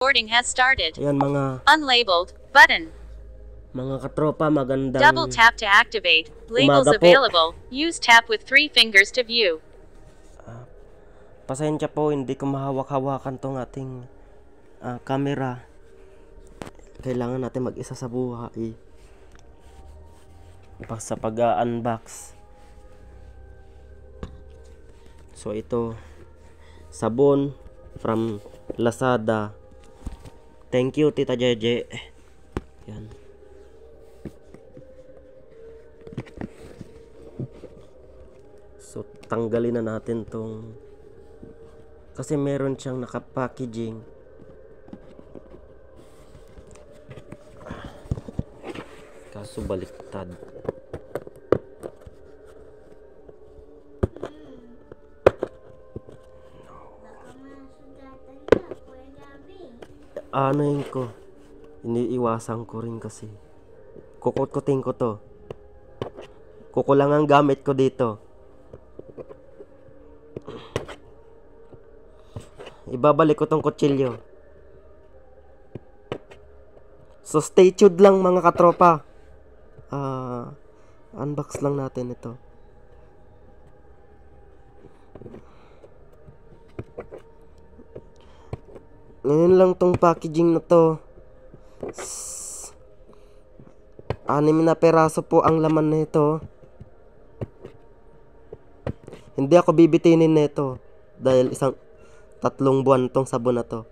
recording has started. Ayan Unlabeled button. mga katropa, magandang Double tap to activate. Labels umaga po. available. Use tap with 3 fingers to view. Pasensya po, hindi ko mahawak-hawakan tong ating camera. Kailangan natin mag-isa sa buhay sa pag-unbox. So ito, sabon from Lazada. Thank you, Tita Jeje. Yan. So tanggalin na natin tong, kasi meron siyang naka-packaging. Kaso baliktad. Ano yun ko? Iniiwasan ko rin kasi. Kukut-kutin ko to. Kukulang ang gamit ko dito. Ibabalik ko tong kutsilyo. So stay tuned lang mga katropa. Unbox lang natin ito. Ngayon lang tong packaging na to. 6 na peraso po ang laman nito. Hindi ako bibitinin nito dahil 3 buwan tong sabon na to.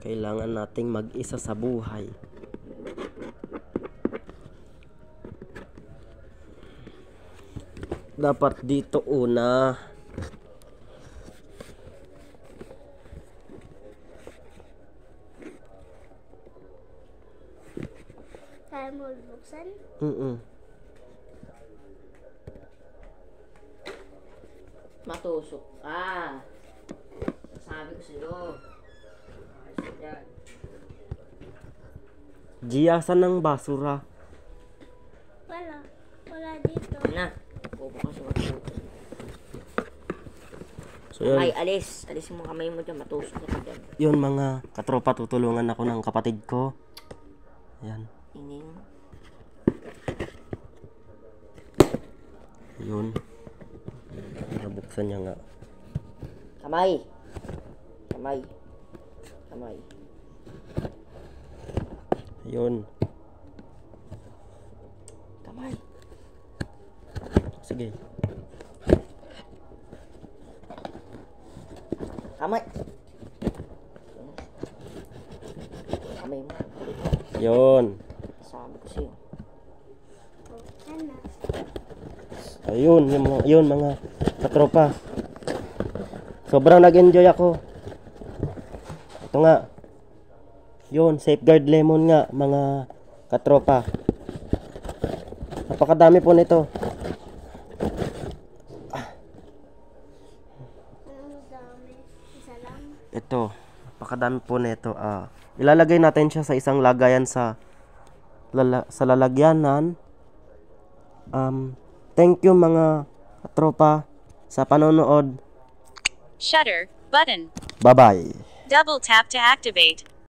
Kailangan nating mag-isa sa buhay. Dapat dito una. Kaya mo buksan? Matusok ka. Sabi ko sa'yo. Giyasan ng basura. Wala dito. Na. Bubukas mo. So yun. Ay, alis. Alisin mo kamay mo dyan. Matusok ka dyan. Yun mga katropa, tutulungan ako ng kapatid ko. Ayan. Ining. Yun. Nabuksan niya nga. Kamay. Kamay. Kamay. Yun. Kamay. Sige. Kamay. Kamay mo. Yun. Sabi ko sa'yo. Ayun, yun mga katropa. Sobrang nag-enjoy ako. Ito nga. Yun, safeguard lemon nga mga katropa. Napakadami po nito. Ito, napakadami po nito. Ilalagay natin siya sa isang lagayan sa lalagyanan. Thank you mga katropa sa panonood. Shutter button. Bye-bye. Double tap to activate.